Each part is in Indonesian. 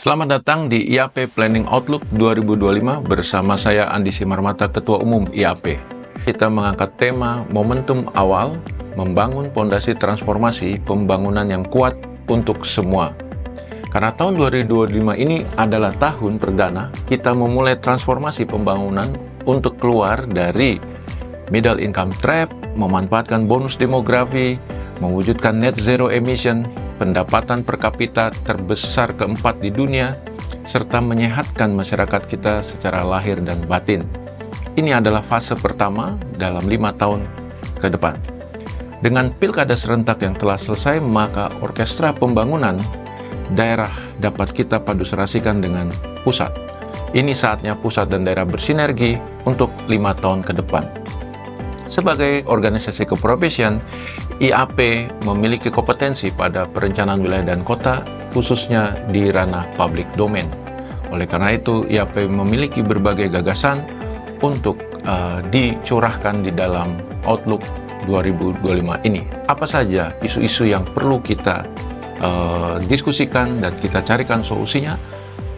Selamat datang di IAP Planning Outlook 2025 bersama saya Andi Simarmata, Ketua Umum IAP. Kita mengangkat tema momentum awal, membangun fondasi transformasi pembangunan yang kuat untuk semua. Karena tahun 2025 ini adalah tahun perdana kita memulai transformasi pembangunan untuk keluar dari middle income trap, memanfaatkan bonus demografi, mewujudkan net zero emission, pendapatan per kapita terbesar keempat di dunia, serta menyehatkan masyarakat kita secara lahir dan batin. Ini adalah fase pertama dalam 5 tahun ke depan. Dengan pilkada serentak yang telah selesai, maka orkestra pembangunan daerah dapat kita paduserasikan dengan pusat. Ini saatnya pusat dan daerah bersinergi untuk 5 tahun ke depan. Sebagai organisasi keprofesian, IAP memiliki kompetensi pada perencanaan wilayah dan kota, khususnya di ranah public domain. Oleh karena itu, IAP memiliki berbagai gagasan untuk dicurahkan di dalam Outlook 2025 ini. Apa saja isu-isu yang perlu kita diskusikan dan kita carikan solusinya,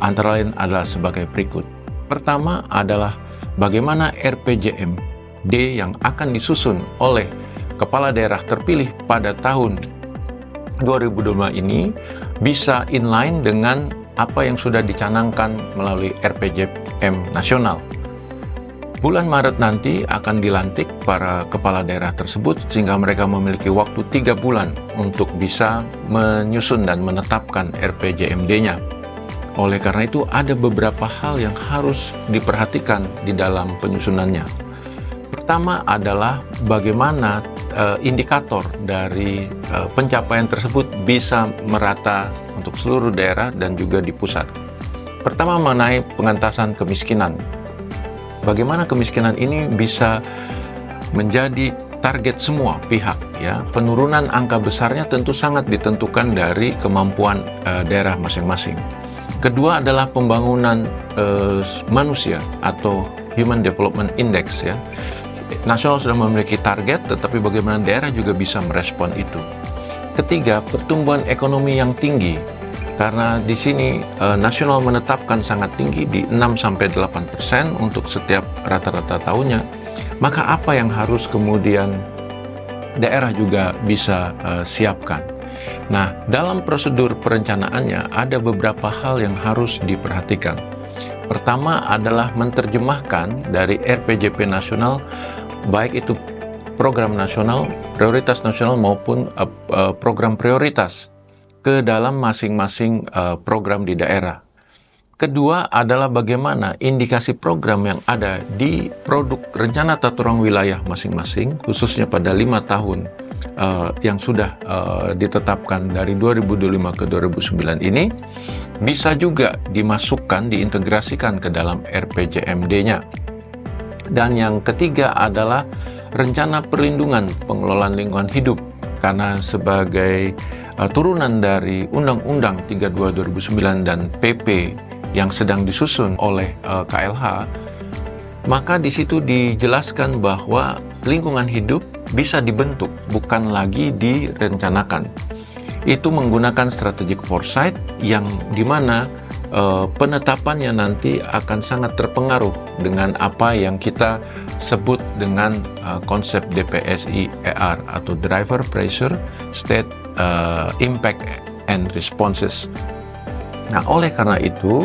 antara lain adalah sebagai berikut. Pertama adalah bagaimana RPJMD yang akan disusun oleh kepala daerah terpilih pada tahun 2025 ini bisa inline dengan apa yang sudah dicanangkan melalui RPJM nasional. Bulan Maret nanti akan dilantik para kepala daerah tersebut sehingga mereka memiliki waktu 3 bulan untuk bisa menyusun dan menetapkan RPJMD-nya. Oleh karena itu ada beberapa hal yang harus diperhatikan di dalam penyusunannya. Pertama adalah bagaimana indikator dari pencapaian tersebut bisa merata untuk seluruh daerah dan juga di pusat. Pertama mengenai pengentasan kemiskinan. Bagaimana kemiskinan ini bisa menjadi target semua pihak, ya. Penurunan angka besarnya tentu sangat ditentukan dari kemampuan daerah masing-masing. Kedua adalah pembangunan manusia atau Human Development Index, ya. Nasional sudah memiliki target, tetapi bagaimana daerah juga bisa merespon itu. Ketiga, pertumbuhan ekonomi yang tinggi. Karena di sini nasional menetapkan sangat tinggi di 6-8% untuk setiap rata-rata tahunnya. Maka apa yang harus kemudian daerah juga bisa siapkan? Nah, dalam prosedur perencanaannya ada beberapa hal yang harus diperhatikan. Pertama adalah menerjemahkan dari RPJP nasional, baik itu program nasional, prioritas nasional maupun program prioritas ke dalam masing-masing program di daerah. Kedua adalah bagaimana indikasi program yang ada di produk rencana tata ruang wilayah masing-masing, khususnya pada 5 tahun yang sudah ditetapkan dari 2025 ke 2009 ini, bisa juga dimasukkan, diintegrasikan ke dalam RPJMD-nya. Dan yang ketiga adalah rencana perlindungan pengelolaan lingkungan hidup, karena sebagai turunan dari Undang-Undang 32 2009 dan PP yang sedang disusun oleh KLH, maka di situ dijelaskan bahwa lingkungan hidup bisa dibentuk, bukan lagi direncanakan. Itu menggunakan strategic foresight yang dimana penetapannya nanti akan sangat terpengaruh dengan apa yang kita sebut dengan konsep DPSI-ER atau Driver Pressure State Impact and Responses. Nah, oleh karena itu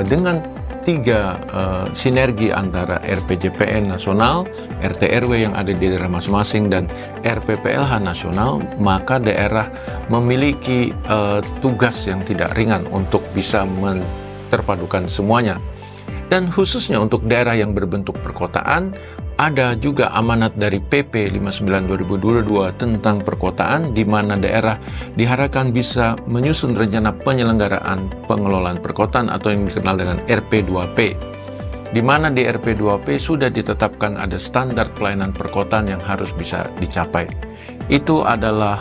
dengan 3 sinergi antara RPJPN nasional, RT/RW yang ada di daerah masing-masing, dan RPPLH nasional, maka daerah memiliki tugas yang tidak ringan untuk bisa terpadukan semuanya. Dan khususnya untuk daerah yang berbentuk perkotaan, ada juga amanat dari PP 59 2022 tentang perkotaan, di mana daerah diharapkan bisa menyusun rencana penyelenggaraan pengelolaan perkotaan atau yang dikenal dengan RP2P, di mana di RP2P sudah ditetapkan ada standar pelayanan perkotaan yang harus bisa dicapai. Itu adalah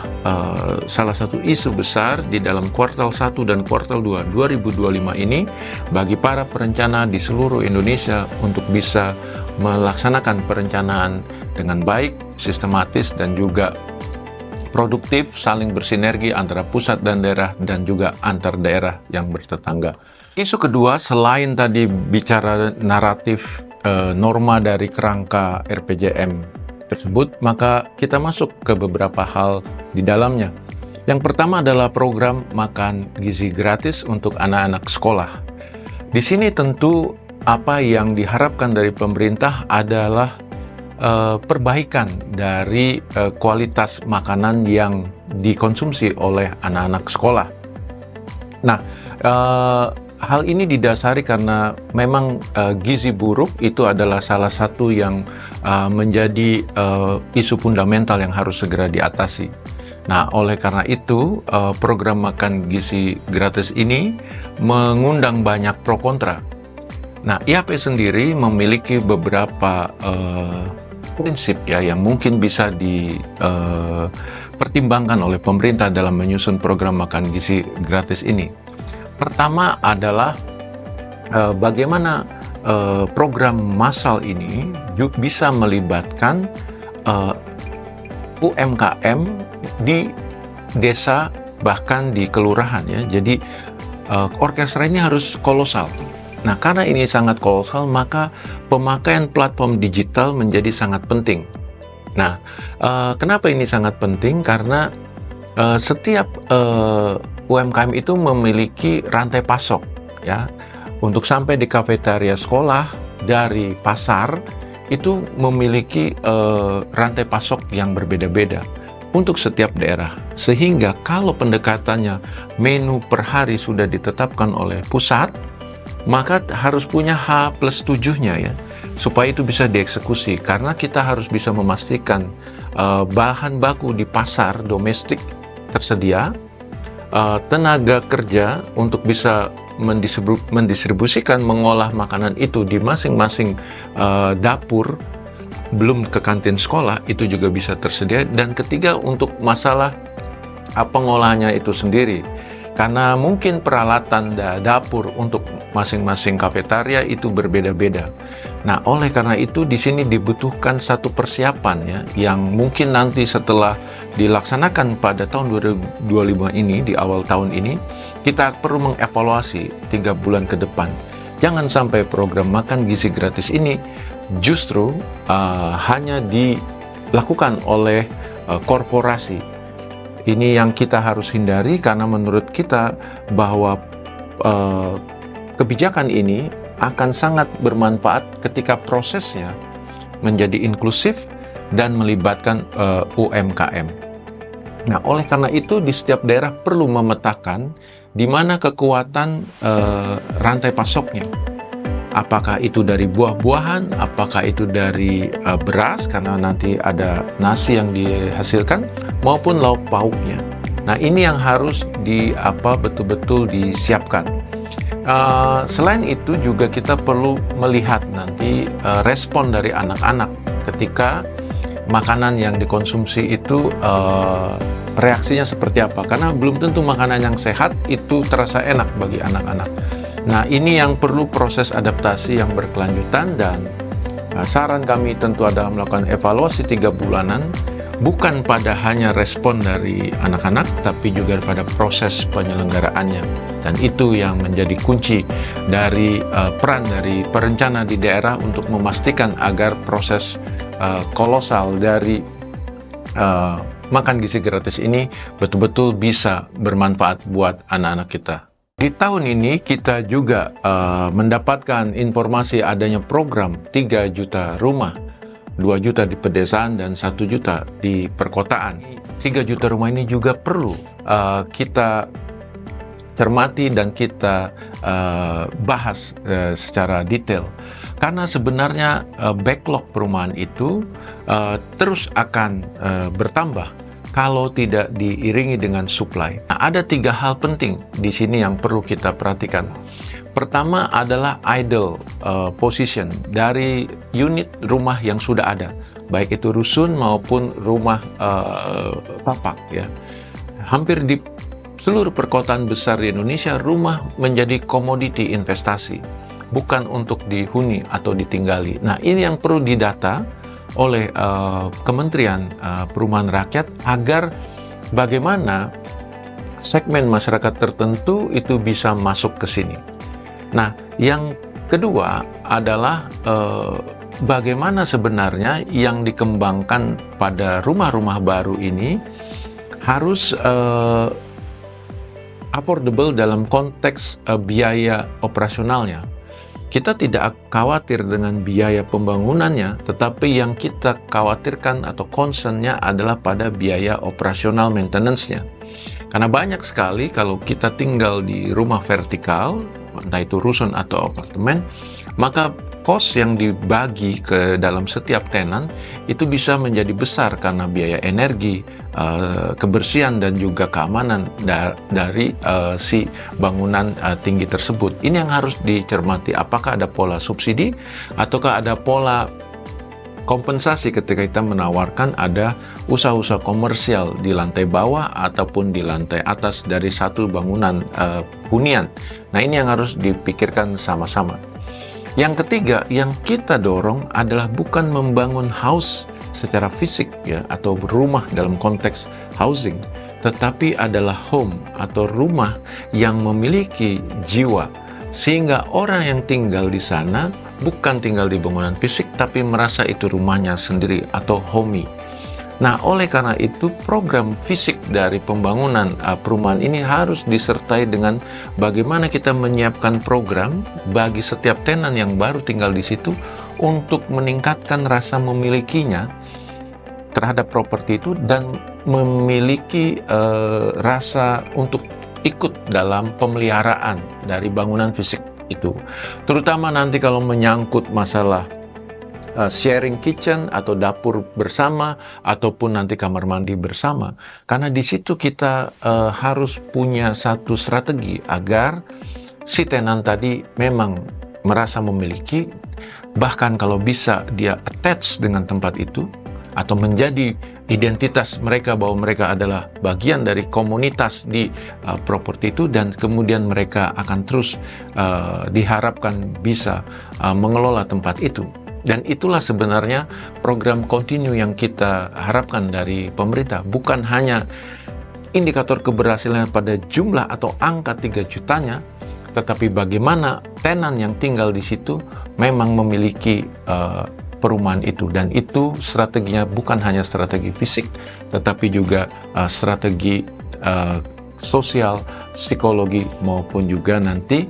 salah satu isu besar di dalam kuartal 1 dan kuartal 2 2025 ini bagi para perencana di seluruh Indonesia untuk bisa melaksanakan perencanaan dengan baik, sistematis, dan juga produktif, saling bersinergi antara pusat dan daerah, dan juga antar daerah yang bertetangga. Isu kedua, selain tadi bicara naratif norma dari kerangka RPJM tersebut, maka kita masuk ke beberapa hal di dalamnya. Yang pertama adalah program makan gizi gratis untuk anak-anak sekolah. Di sini tentu apa yang diharapkan dari pemerintah adalah perbaikan dari kualitas makanan yang dikonsumsi oleh anak-anak sekolah. Nah, hal ini didasari karena memang gizi buruk itu adalah salah satu yang menjadi isu fundamental yang harus segera diatasi. Nah, oleh karena itu, program makan gizi gratis ini mengundang banyak pro kontra. Nah, IAP sendiri memiliki beberapa prinsip ya yang mungkin bisa dipertimbangkan oleh pemerintah dalam menyusun program makan gizi gratis ini. Pertama adalah bagaimana program massal ini bisa melibatkan UMKM di desa bahkan di kelurahan ya. Jadi orkestra ini harus kolosal. Nah, karena ini sangat kolosal, maka pemakaian platform digital menjadi sangat penting. Nah, kenapa ini sangat penting? Karena setiap UMKM itu memiliki rantai pasok, ya. Untuk sampai di kafetaria sekolah dari pasar itu memiliki rantai pasok yang berbeda-beda untuk setiap daerah. Sehingga kalau pendekatannya menu per hari sudah ditetapkan oleh pusat, maka harus punya H+7-nya ya, supaya itu bisa dieksekusi. Karena kita harus bisa memastikan bahan baku di pasar domestik tersedia, tenaga kerja untuk bisa mendistribusikan, mengolah makanan itu di masing-masing dapur, belum ke kantin sekolah, itu juga bisa tersedia. Dan ketiga, untuk masalah pengolahannya itu sendiri. Karena mungkin peralatan dapur untuk masing-masing kafetaria itu berbeda-beda. Nah, oleh karena itu di sini dibutuhkan satu persiapan ya, yang mungkin nanti setelah dilaksanakan pada tahun 2025 ini, di awal tahun ini, kita perlu mengevaluasi 3 bulan ke depan. Jangan sampai program makan gizi gratis ini justru hanya dilakukan oleh korporasi. Ini yang kita harus hindari, karena menurut kita bahwa kebijakan ini akan sangat bermanfaat ketika prosesnya menjadi inklusif dan melibatkan UMKM. Nah, oleh karena itu di setiap daerah perlu memetakan di mana kekuatan rantai pasoknya. Apakah itu dari buah-buahan, apakah itu dari beras, karena nanti ada nasi yang dihasilkan, maupun lauk pauknya. Nah, ini yang harus betul-betul disiapkan. Selain itu juga kita perlu melihat nanti respon dari anak-anak ketika makanan yang dikonsumsi itu reaksinya seperti apa. Karena belum tentu makanan yang sehat itu terasa enak bagi anak-anak. Nah, ini yang perlu proses adaptasi yang berkelanjutan, dan saran kami tentu adalah melakukan evaluasi 3 bulanan, bukan pada hanya respon dari anak-anak, tapi juga pada proses penyelenggaraannya. Dan itu yang menjadi kunci dari peran dari perencana di daerah untuk memastikan agar proses kolosal dari makan gizi gratis ini betul-betul bisa bermanfaat buat anak-anak kita. Di tahun ini kita juga mendapatkan informasi adanya program 3 juta rumah, 2 juta di pedesaan dan 1 juta di perkotaan. 3 juta rumah ini juga perlu kita cermati dan kita bahas secara detail. Karena sebenarnya backlog perumahan itu terus akan bertambah kalau tidak diiringi dengan supply. Nah, ada 3 hal penting di sini yang perlu kita perhatikan. Pertama adalah idle position dari unit rumah yang sudah ada, baik itu rusun maupun rumah tapak ya. Hampir di seluruh perkotaan besar di Indonesia, rumah menjadi komoditi investasi, bukan untuk dihuni atau ditinggali. Nah, ini yang perlu didata oleh Kementerian Perumahan Rakyat agar bagaimana segmen masyarakat tertentu itu bisa masuk ke sini. Nah, yang kedua adalah bagaimana sebenarnya yang dikembangkan pada rumah-rumah baru ini harus affordable dalam konteks biaya operasionalnya. Kita tidak khawatir dengan biaya pembangunannya, tetapi yang kita khawatirkan atau concern-nya adalah pada biaya operasional maintenance-nya. Karena banyak sekali kalau kita tinggal di rumah vertikal, entah itu rusun atau apartemen, maka cost yang dibagi ke dalam setiap tenan itu bisa menjadi besar karena biaya energi, kebersihan dan juga keamanan dari si bangunan tinggi tersebut. Ini yang harus dicermati, apakah ada pola subsidi ataukah ada pola kompensasi ketika kita menawarkan ada usaha-usaha komersial di lantai bawah ataupun di lantai atas dari satu bangunan hunian. Nah, ini yang harus dipikirkan sama-sama. Yang ketiga, yang kita dorong adalah bukan membangun house secara fisik ya, atau rumah dalam konteks housing, tetapi adalah home atau rumah yang memiliki jiwa, sehingga orang yang tinggal di sana bukan tinggal di bangunan fisik, tapi merasa itu rumahnya sendiri atau homey. Nah, oleh karena itu program fisik dari pembangunan perumahan ini harus disertai dengan bagaimana kita menyiapkan program bagi setiap tenan yang baru tinggal di situ untuk meningkatkan rasa memilikinya terhadap properti itu dan memiliki rasa untuk ikut dalam pemeliharaan dari bangunan fisik itu. Terutama nanti kalau menyangkut masalah sharing kitchen atau dapur bersama ataupun nanti kamar mandi bersama, karena di situ kita harus punya satu strategi agar si tenan tadi memang merasa memiliki, bahkan kalau bisa dia attach dengan tempat itu atau menjadi identitas mereka bahwa mereka adalah bagian dari komunitas di properti itu, dan kemudian mereka akan terus diharapkan bisa mengelola tempat itu. Dan itulah sebenarnya program kontinu yang kita harapkan dari pemerintah. Bukan hanya indikator keberhasilan pada jumlah atau angka 3 jutanya, tetapi bagaimana tenan yang tinggal di situ memang memiliki perumahan itu. Dan itu strateginya bukan hanya strategi fisik, tetapi juga strategi sosial, psikologi, maupun juga nanti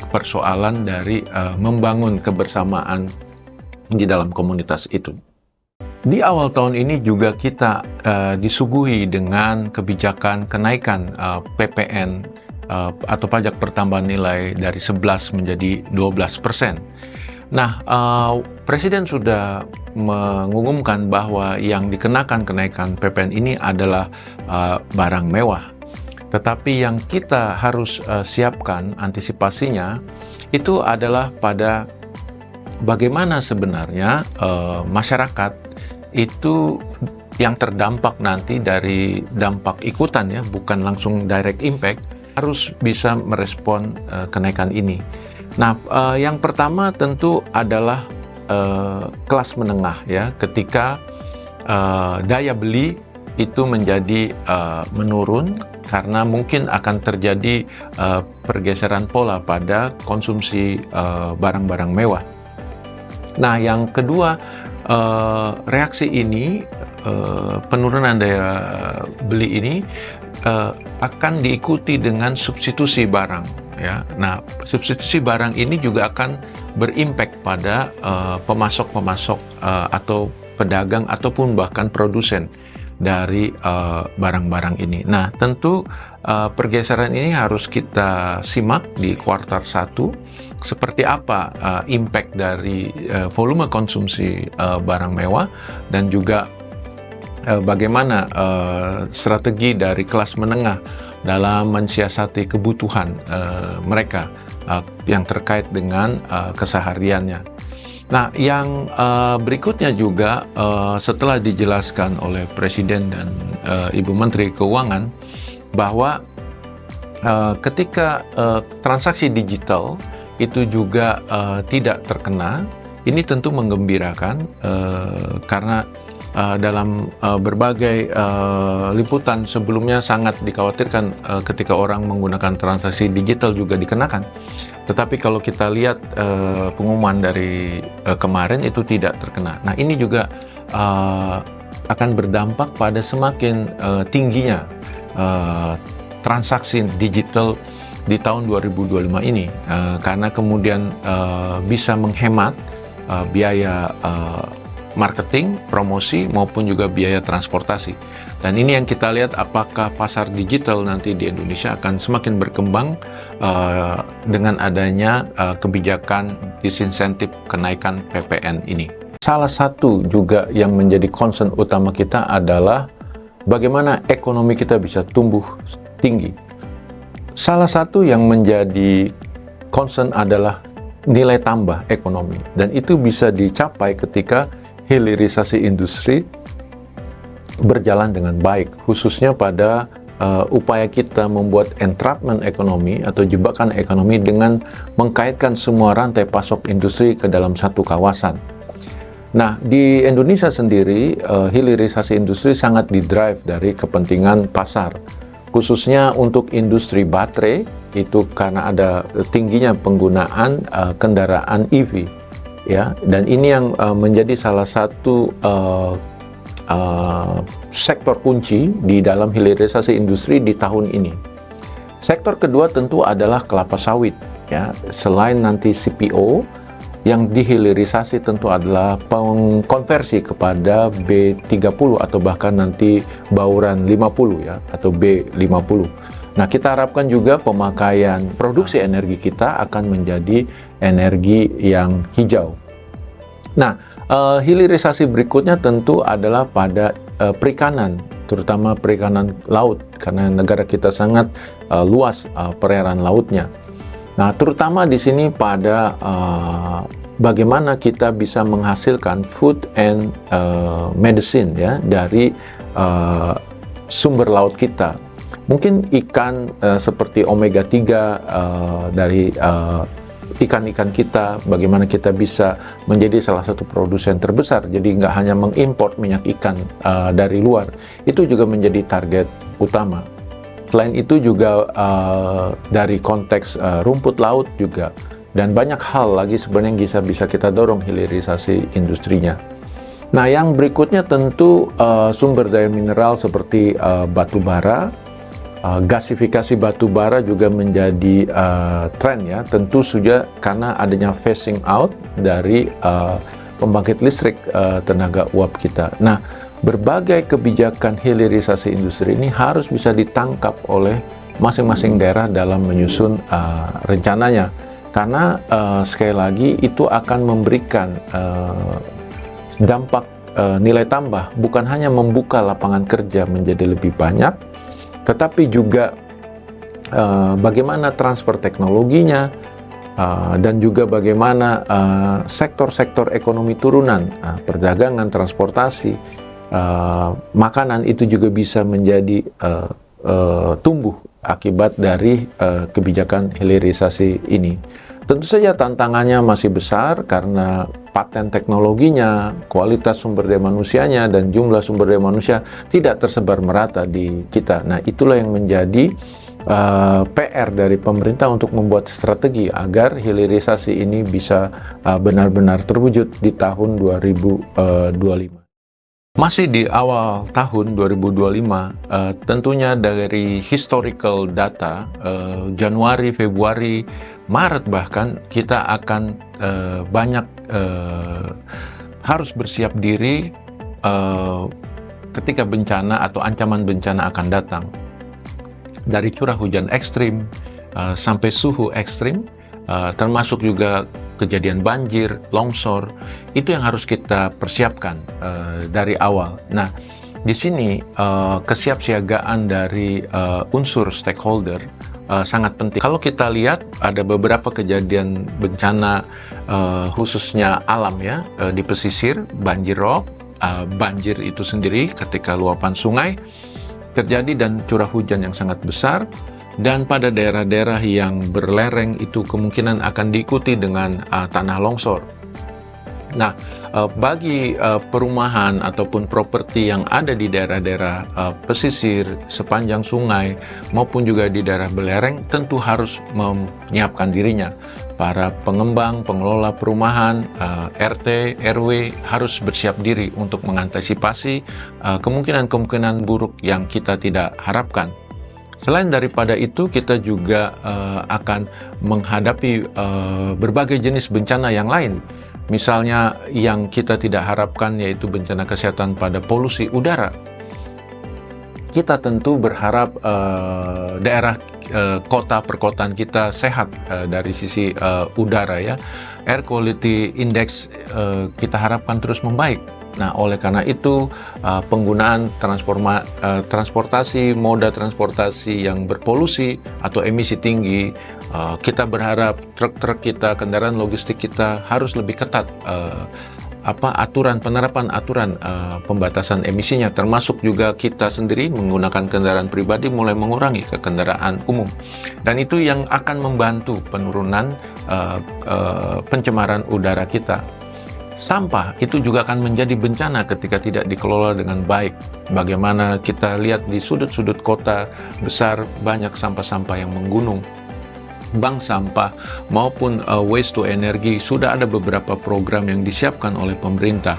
persoalan dari membangun kebersamaan di dalam komunitas itu. Di awal tahun ini juga kita disuguhi dengan kebijakan kenaikan PPN atau pajak pertambahan nilai dari 11 menjadi 12%. Nah, Presiden sudah mengumumkan bahwa yang dikenakan kenaikan PPN ini adalah barang mewah. Tetapi yang kita harus siapkan antisipasinya itu adalah pada bagaimana sebenarnya masyarakat itu yang terdampak nanti dari dampak ikutan ya, bukan langsung direct impact, harus bisa merespon kenaikan ini. Nah, yang pertama tentu adalah kelas menengah ya, ketika daya beli itu menjadi menurun karena mungkin akan terjadi pergeseran pola pada konsumsi barang-barang mewah. Nah, yang kedua, reaksi ini, penurunan daya beli ini akan diikuti dengan substitusi barang. Ya, nah substitusi barang ini juga akan berimpact pada pemasok-pemasok atau pedagang ataupun bahkan produsen dari barang-barang ini. Nah, tentu pergeseran ini harus kita simak di kuartal 1, seperti apa impact dari volume konsumsi barang mewah, dan juga bagaimana strategi dari kelas menengah dalam mensiasati kebutuhan mereka yang terkait dengan kesehariannya. Nah, yang berikutnya juga setelah dijelaskan oleh Presiden dan Ibu Menteri Keuangan bahwa ketika transaksi digital itu juga tidak terkena Ini tentu menggembirakan karena dalam berbagai liputan sebelumnya sangat dikhawatirkan ketika orang menggunakan transaksi digital juga dikenakan. Tetapi kalau kita lihat pengumuman dari kemarin itu tidak terkena. Nah, ini juga akan berdampak pada semakin tingginya transaksi digital di tahun 2025 ini, karena kemudian bisa menghemat biaya marketing, promosi, maupun juga biaya transportasi. Dan ini yang kita lihat apakah pasar digital nanti di Indonesia akan semakin berkembang dengan adanya kebijakan disinsentif kenaikan PPN ini. Salah satu juga yang menjadi concern utama kita adalah bagaimana ekonomi kita bisa tumbuh tinggi. Salah satu yang menjadi concern adalah nilai tambah ekonomi, dan itu bisa dicapai ketika hilirisasi industri berjalan dengan baik, khususnya pada upaya kita membuat entrapment ekonomi atau jebakan ekonomi dengan mengkaitkan semua rantai pasok industri ke dalam satu kawasan. Nah, di Indonesia sendiri, hilirisasi industri sangat didrive dari kepentingan pasar, khususnya untuk industri baterai, itu karena ada tingginya penggunaan kendaraan EV. Ya, dan ini yang menjadi salah satu sektor kunci di dalam hilirisasi industri di tahun ini. Sektor kedua tentu adalah kelapa sawit. Ya, selain nanti CPO, yang dihilirisasi tentu adalah pengkonversi kepada B30 atau bahkan nanti bauran 50 ya, atau B50. Nah, kita harapkan juga pemakaian produksi energi kita akan menjadi energi yang hijau. Nah, hilirisasi berikutnya tentu adalah pada perikanan, terutama perikanan laut, karena negara kita sangat luas perairan lautnya. Nah, terutama di sini pada bagaimana kita bisa menghasilkan food and medicine ya dari sumber laut kita. Mungkin ikan seperti omega 3 dari ikan-ikan kita, bagaimana kita bisa menjadi salah satu produsen terbesar, jadi nggak hanya mengimpor minyak ikan dari luar, itu juga menjadi target utama. Selain itu juga dari konteks rumput laut juga, dan banyak hal lagi sebenarnya yang bisa kita dorong hilirisasi industrinya. Nah, yang berikutnya tentu sumber daya mineral seperti batu bara. Gasifikasi batu bara juga menjadi tren ya, tentu saja karena adanya phasing out dari pembangkit listrik tenaga uap kita. Nah, berbagai kebijakan hilirisasi industri ini harus bisa ditangkap oleh masing-masing daerah dalam menyusun rencananya, karena sekali lagi itu akan memberikan dampak nilai tambah, bukan hanya membuka lapangan kerja menjadi lebih banyak, tetapi juga bagaimana transfer teknologinya dan juga bagaimana sektor-sektor ekonomi turunan, perdagangan, transportasi, makanan itu juga bisa menjadi tumbuh akibat dari kebijakan hilirisasi ini. Tentu saja tantangannya masih besar karena paten teknologinya, kualitas sumber daya manusianya, dan jumlah sumber daya manusia tidak tersebar merata di kita. Nah, itulah yang menjadi PR dari pemerintah untuk membuat strategi agar hilirisasi ini bisa benar-benar terwujud di tahun 2025. Masih di awal tahun 2025, tentunya dari historical data, Januari, Februari, Maret bahkan, kita akan banyak harus bersiap diri ketika bencana atau ancaman bencana akan datang. Dari curah hujan ekstrim sampai suhu ekstrim, termasuk juga kejadian banjir, longsor, itu yang harus kita persiapkan dari awal. Nah, di sini kesiapsiagaan dari unsur stakeholder sangat penting. Kalau kita lihat ada beberapa kejadian bencana khususnya alam ya, di pesisir, banjir rob, banjir itu sendiri ketika luapan sungai terjadi dan curah hujan yang sangat besar. Dan pada daerah-daerah yang berlereng itu kemungkinan akan diikuti dengan tanah longsor. Nah, bagi perumahan ataupun properti yang ada di daerah-daerah pesisir, sepanjang sungai, maupun juga di daerah belereng, tentu harus menyiapkan dirinya. Para pengembang, pengelola perumahan, RT, RW harus bersiap diri untuk mengantisipasi kemungkinan-kemungkinan buruk yang kita tidak harapkan. Selain daripada itu, kita juga akan menghadapi berbagai jenis bencana yang lain. Misalnya yang kita tidak harapkan yaitu bencana kesehatan pada polusi udara. Kita tentu berharap daerah kota perkotaan kita sehat dari sisi udara ya. Air quality index kita harapkan terus membaik. Nah, oleh karena itu penggunaan transportasi, moda transportasi yang berpolusi atau emisi tinggi, kita berharap truk-truk kita, kendaraan logistik kita harus lebih ketat penerapan aturan pembatasan emisinya, termasuk juga kita sendiri menggunakan kendaraan pribadi mulai mengurangi ke kendaraan umum. Dan itu yang akan membantu penurunan pencemaran udara kita. Sampah itu juga akan menjadi bencana ketika tidak dikelola dengan baik. Bagaimana kita lihat di sudut-sudut kota besar banyak sampah-sampah yang menggunung. Bank sampah maupun waste to energy sudah ada beberapa program yang disiapkan oleh pemerintah.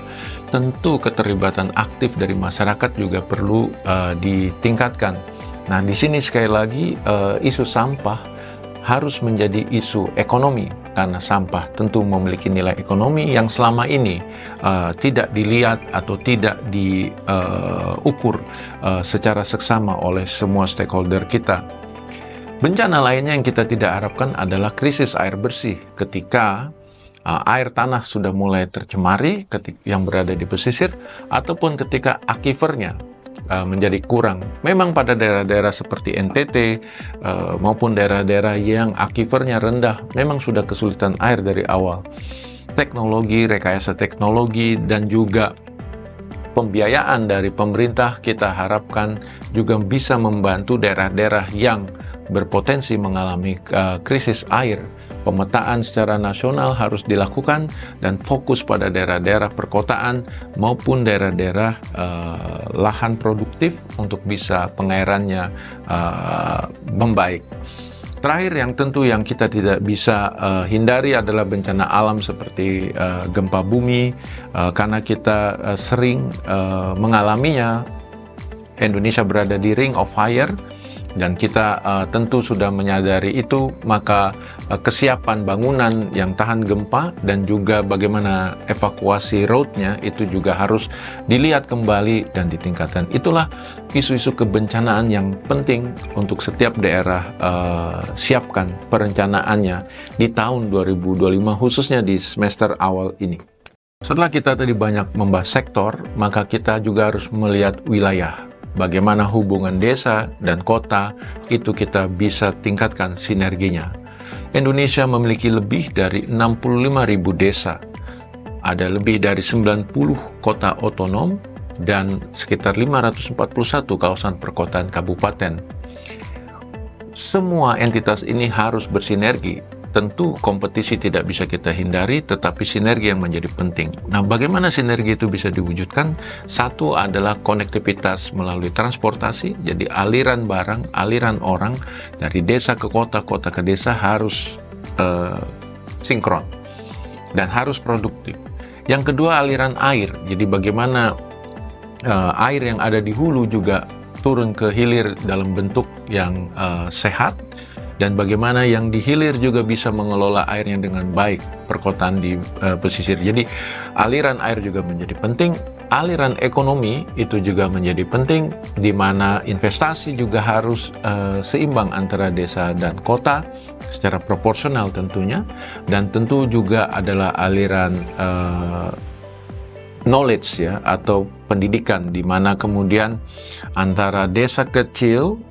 Tentu keterlibatan aktif dari masyarakat juga perlu ditingkatkan. Nah, di sini sekali lagi isu sampah harus menjadi isu ekonomi, karena sampah tentu memiliki nilai ekonomi yang selama ini tidak dilihat atau tidak diukur secara seksama oleh semua stakeholder kita. Bencana lainnya yang kita tidak harapkan adalah krisis air bersih ketika air tanah sudah mulai tercemari yang berada di pesisir, ataupun ketika akifernya menjadi kurang. Memang pada daerah-daerah seperti NTT maupun daerah-daerah yang akifernya rendah memang sudah kesulitan air dari awal. Teknologi, rekayasa teknologi, dan juga pembiayaan dari pemerintah kita harapkan juga bisa membantu daerah-daerah yang berpotensi mengalami krisis air. Pemetaan secara nasional harus dilakukan dan fokus pada daerah-daerah perkotaan maupun daerah-daerah lahan produktif untuk bisa pengairannya membaik. Terakhir yang tentu yang kita tidak bisa hindari adalah bencana alam seperti gempa bumi, karena kita sering mengalaminya. Indonesia berada di Ring of Fire, dan kita tentu sudah menyadari itu, maka kesiapan bangunan yang tahan gempa dan juga bagaimana evakuasi roadnya itu juga harus dilihat kembali dan ditingkatkan. Itulah isu-isu kebencanaan yang penting untuk setiap daerah siapkan perencanaannya di tahun 2025, khususnya di semester awal ini. Setelah kita tadi banyak membahas sektor, maka kita juga harus melihat wilayah. Bagaimana hubungan desa dan kota itu kita bisa tingkatkan sinerginya. Indonesia memiliki lebih dari 65.000 desa. Ada lebih dari 90 kota otonom dan sekitar 541 kawasan perkotaan kabupaten. Semua entitas ini harus bersinergi. Tentu kompetisi tidak bisa kita hindari, tetapi sinergi yang menjadi penting. Nah, bagaimana sinergi itu bisa diwujudkan? Satu adalah konektivitas melalui transportasi, jadi aliran barang, aliran orang dari desa ke kota, kota ke desa harus sinkron dan harus produktif. Yang kedua, aliran air, jadi bagaimana air yang ada di hulu juga turun ke hilir dalam bentuk yang sehat, dan bagaimana yang di hilir juga bisa mengelola airnya dengan baik, perkotaan di pesisir. Jadi aliran air juga menjadi penting, aliran ekonomi itu juga menjadi penting, di mana investasi juga harus seimbang antara desa dan kota secara proporsional tentunya, dan tentu juga adalah aliran knowledge ya, atau pendidikan, di mana kemudian antara desa kecil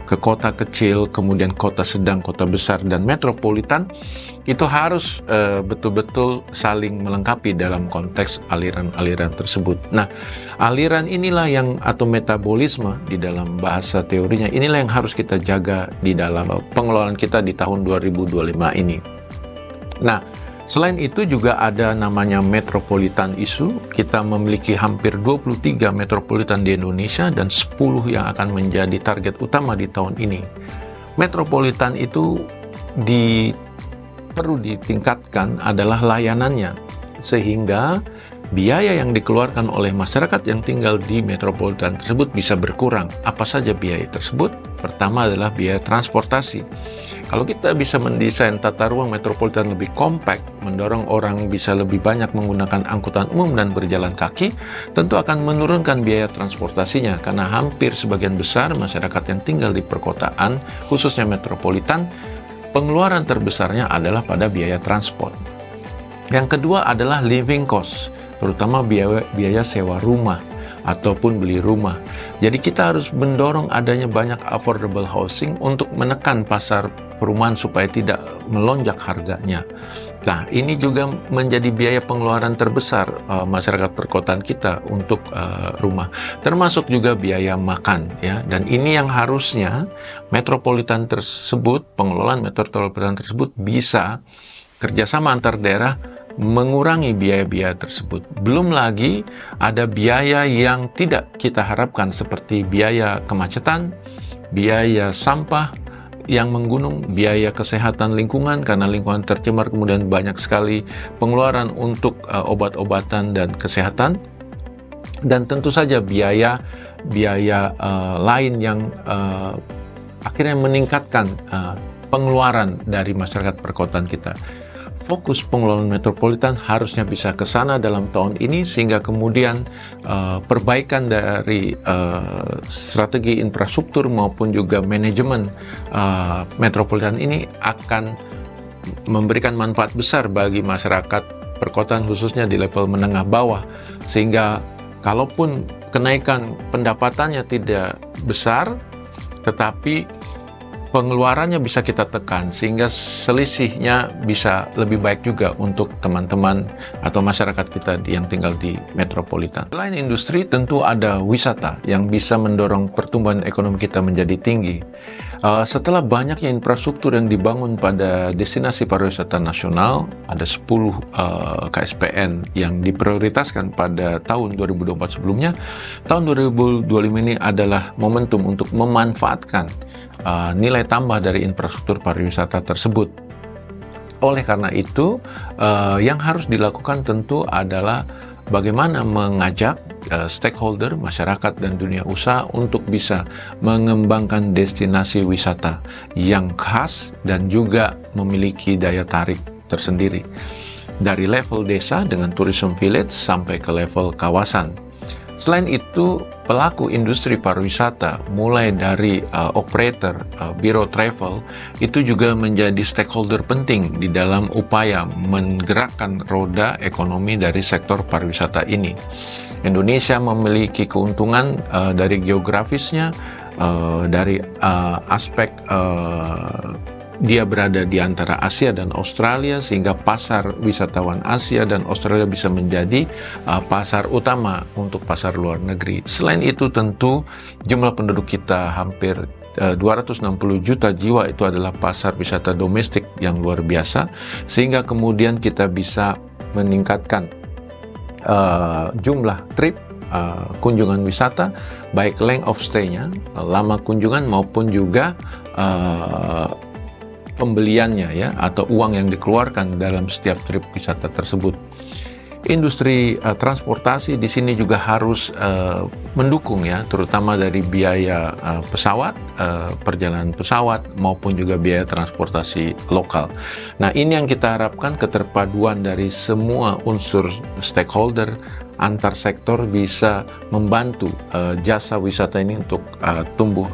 ke kota kecil, kemudian kota sedang, kota besar, dan metropolitan itu harus betul-betul saling melengkapi dalam konteks aliran-aliran tersebut. Nah, aliran inilah yang, atau metabolisme di dalam bahasa teorinya, inilah yang harus kita jaga di dalam pengelolaan kita di tahun 2025 ini. Nah, Selain itu juga ada namanya metropolitan issue. Kita memiliki hampir 23 metropolitan di Indonesia dan 10 yang akan menjadi target utama di tahun ini. Metropolitan itu perlu ditingkatkan adalah layanannya, sehingga biaya yang dikeluarkan oleh masyarakat yang tinggal di metropolitan tersebut bisa berkurang. Apa saja biaya tersebut? Pertama adalah biaya transportasi. Kalau kita bisa mendesain tata ruang metropolitan lebih kompak, mendorong orang bisa lebih banyak menggunakan angkutan umum dan berjalan kaki, tentu akan menurunkan biaya transportasinya, karena hampir sebagian besar masyarakat yang tinggal di perkotaan, khususnya metropolitan, pengeluaran terbesarnya adalah pada biaya transport. Yang kedua adalah living cost, terutama biaya sewa rumah ataupun beli rumah. Jadi kita harus mendorong adanya banyak affordable housing untuk menekan pasar perumahan supaya tidak melonjak harganya. Nah, ini juga menjadi biaya pengeluaran terbesar masyarakat perkotaan kita untuk rumah, termasuk juga biaya makan, ya. Dan ini yang harusnya metropolitan tersebut, pengelolaan metropolitan tersebut bisa kerjasama antar daerah mengurangi biaya-biaya tersebut. Belum lagi ada biaya yang tidak kita harapkan seperti biaya kemacetan, biaya sampah yang menggunung, biaya kesehatan lingkungan karena lingkungan tercemar, kemudian banyak sekali pengeluaran untuk obat-obatan dan kesehatan, dan tentu saja biaya lain yang akhirnya meningkatkan pengeluaran dari masyarakat perkotaan kita. Fokus pengelolaan metropolitan harusnya bisa ke sana dalam tahun ini, sehingga kemudian perbaikan dari strategi infrastruktur maupun juga manajemen metropolitan ini akan memberikan manfaat besar bagi masyarakat perkotaan, khususnya di level menengah bawah, sehingga kalaupun kenaikan pendapatannya tidak besar, tetapi pengeluarannya bisa kita tekan, sehingga selisihnya bisa lebih baik juga untuk teman-teman atau masyarakat kita yang tinggal di metropolitan. Selain industri, tentu ada wisata yang bisa mendorong pertumbuhan ekonomi kita menjadi tinggi. Setelah banyaknya infrastruktur yang dibangun pada destinasi pariwisata nasional, ada 10 KSPN yang diprioritaskan pada tahun 2024 sebelumnya. Tahun 2025 ini adalah momentum untuk memanfaatkan nilai tambah dari infrastruktur pariwisata tersebut. Oleh karena itu, yang harus dilakukan tentu adalah bagaimana mengajak stakeholder, masyarakat, dan dunia usaha untuk bisa mengembangkan destinasi wisata yang khas dan juga memiliki daya tarik tersendiri. Dari level desa dengan tourism village sampai ke level kawasan. Selain itu, pelaku industri pariwisata, mulai dari operator, biro travel, itu juga menjadi stakeholder penting di dalam upaya menggerakkan roda ekonomi dari sektor pariwisata ini. Indonesia memiliki keuntungan dari geografisnya, dari aspek dia berada di antara Asia dan Australia, sehingga pasar wisatawan Asia dan Australia bisa menjadi pasar utama untuk pasar luar negeri. Selain itu, tentu jumlah penduduk kita hampir 260 juta jiwa, itu adalah pasar wisata domestik yang luar biasa, sehingga kemudian kita bisa meningkatkan jumlah trip, kunjungan wisata, baik length of stay-nya, lama kunjungan, maupun juga pembeliannya, ya, atau uang yang dikeluarkan dalam setiap trip wisata tersebut. Industri transportasi di sini juga harus mendukung, ya, terutama dari biaya pesawat, perjalanan pesawat, maupun juga biaya transportasi lokal. Nah, ini yang kita harapkan, keterpaduan dari semua unsur stakeholder antar sektor bisa membantu jasa wisata ini untuk tumbuh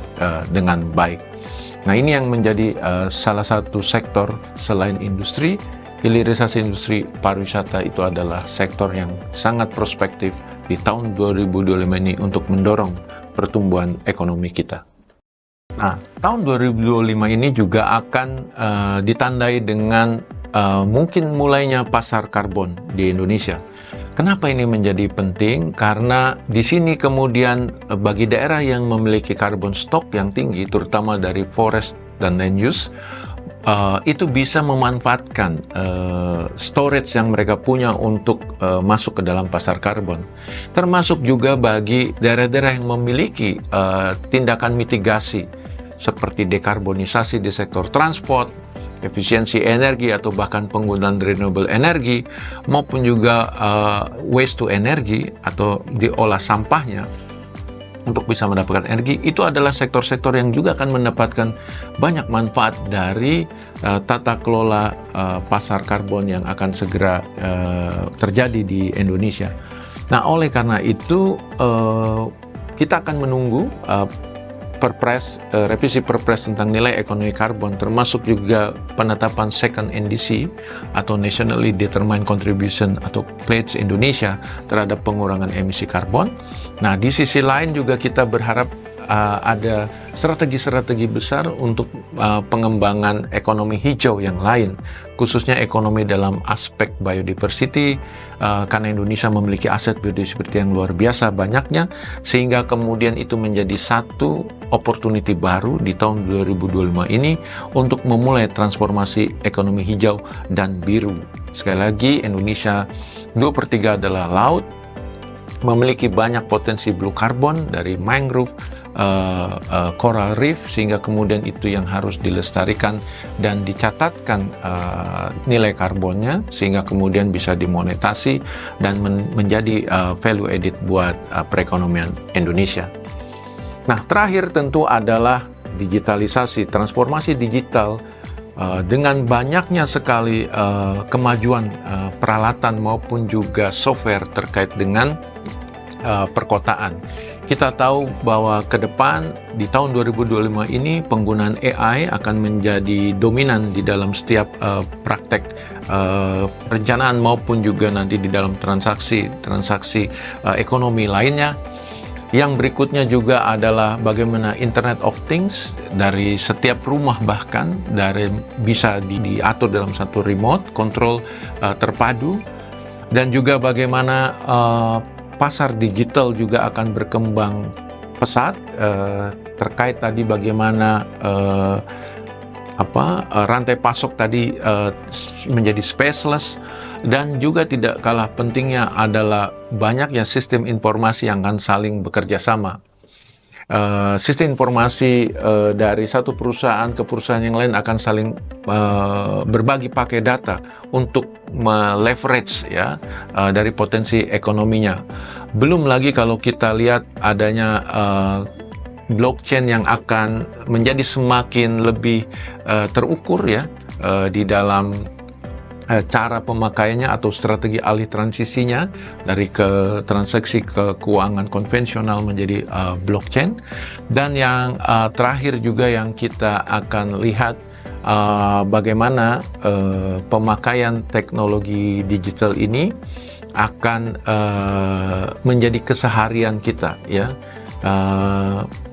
dengan baik. Nah, ini yang menjadi salah satu sektor selain industri. Hilirisasi industri pariwisata itu adalah sektor yang sangat prospektif di tahun 2025 ini untuk mendorong pertumbuhan ekonomi kita. Nah, tahun 2025 ini juga akan ditandai dengan mungkin mulainya pasar karbon di Indonesia. Kenapa ini menjadi penting? Karena di sini kemudian bagi daerah yang memiliki carbon stock yang tinggi, terutama dari forest dan land use, itu bisa memanfaatkan storage yang mereka punya untuk masuk ke dalam pasar karbon. Termasuk juga bagi daerah-daerah yang memiliki tindakan mitigasi seperti dekarbonisasi di sektor transport, efisiensi energi atau bahkan penggunaan renewable energy, maupun juga waste to energy atau diolah sampahnya untuk bisa mendapatkan energi. Itu adalah sektor-sektor yang juga akan mendapatkan banyak manfaat dari tata kelola pasar karbon yang akan segera terjadi di Indonesia. Nah, oleh karena itu kita akan menunggu revisi Perpres tentang nilai ekonomi karbon, termasuk juga penetapan second NDC atau Nationally Determined Contribution atau Pledge Indonesia terhadap pengurangan emisi karbon. Nah, di sisi lain juga kita berharap ada strategi-strategi besar untuk pengembangan ekonomi hijau yang lain, khususnya ekonomi dalam aspek biodiversity, karena Indonesia memiliki aset biodiversity yang luar biasa banyaknya, sehingga kemudian itu menjadi satu opportunity baru di tahun 2025 ini untuk memulai transformasi ekonomi hijau dan biru. Sekali lagi, Indonesia 2/3 adalah laut, memiliki banyak potensi blue carbon dari mangrove, coral reef, sehingga kemudian itu yang harus dilestarikan dan dicatatkan nilai karbonnya, sehingga kemudian bisa dimonetasi dan menjadi value added buat perekonomian Indonesia. Nah, terakhir tentu adalah digitalisasi, transformasi digital. Dengan banyaknya sekali kemajuan peralatan maupun juga software terkait dengan perkotaan. Kita tahu bahwa ke depan di tahun 2025 ini penggunaan AI akan menjadi dominan di dalam setiap praktek perencanaan maupun juga nanti di dalam transaksi ekonomi lainnya. Yang berikutnya juga adalah bagaimana Internet of Things dari setiap rumah, bahkan bisa diatur dalam satu remote control terpadu, dan juga bagaimana pasar digital juga akan berkembang pesat terkait tadi bagaimana rantai pasok tadi menjadi spaceless, dan juga tidak kalah pentingnya adalah banyaknya sistem informasi yang akan saling bekerja sama. Sistem informasi dari satu perusahaan ke perusahaan yang lain akan saling berbagi pakai data untuk meleverage dari potensi ekonominya. Belum lagi kalau kita lihat adanya blockchain yang akan menjadi semakin lebih terukur di dalam cara pemakaiannya atau strategi alih transisinya dari ke transaksi ke keuangan konvensional menjadi blockchain. Dan yang terakhir juga yang kita akan lihat bagaimana pemakaian teknologi digital ini akan menjadi keseharian kita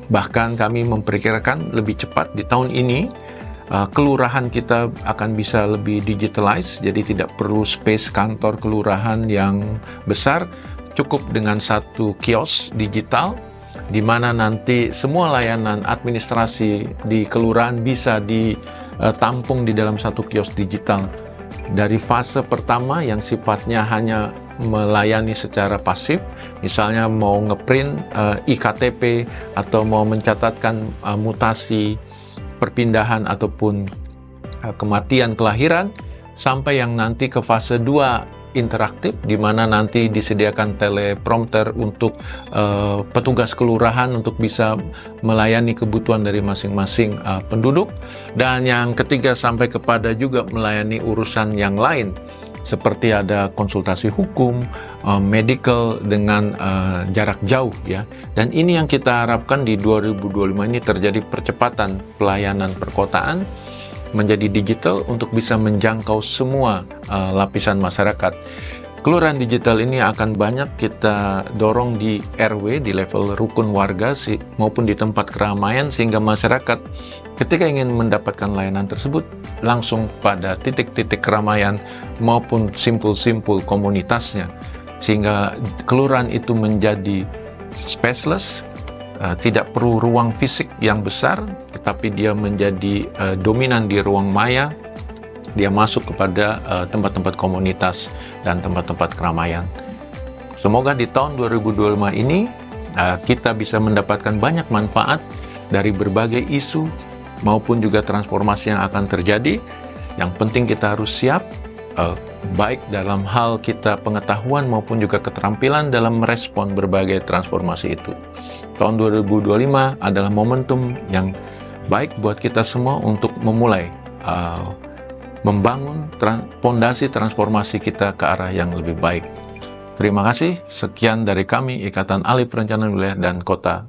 bahkan kami memperkirakan lebih cepat di tahun ini kelurahan kita akan bisa lebih digitalize, jadi tidak perlu space kantor kelurahan yang besar, cukup dengan satu kios digital di mana nanti semua layanan administrasi di kelurahan bisa ditampung di dalam satu kios digital. Dari fase pertama yang sifatnya hanya melayani secara pasif, misalnya mau ngeprint iktp atau mau mencatatkan mutasi perpindahan ataupun kematian kelahiran, sampai yang nanti ke fase 2 interaktif, di mana nanti disediakan teleprompter untuk petugas kelurahan untuk bisa melayani kebutuhan dari masing-masing penduduk, dan yang ketiga sampai kepada juga melayani urusan yang lain seperti ada konsultasi hukum, medical dengan jarak jauh Dan ini yang kita harapkan di 2025 ini terjadi percepatan pelayanan perkotaan menjadi digital untuk bisa menjangkau semua lapisan masyarakat. Kelurahan digital ini akan banyak kita dorong di RW, di level rukun warga maupun di tempat keramaian, sehingga masyarakat ketika ingin mendapatkan layanan tersebut langsung pada titik-titik keramaian maupun simpul-simpul komunitasnya, sehingga kelurahan itu menjadi spaceless, tidak perlu ruang fisik yang besar, tetapi dia menjadi dominan di ruang maya. Dia masuk kepada tempat-tempat komunitas dan tempat-tempat keramaian. Semoga di tahun 2025 ini kita bisa mendapatkan banyak manfaat dari berbagai isu maupun juga transformasi yang akan terjadi. Yang penting kita harus siap, baik dalam hal kita pengetahuan maupun juga keterampilan dalam merespon berbagai transformasi itu. Tahun 2025 adalah momentum yang baik buat kita semua untuk memulai membangun fondasi transformasi kita ke arah yang lebih baik. Terima kasih. Sekian dari kami, Ikatan Ahli Perencanaan Wilayah dan Kota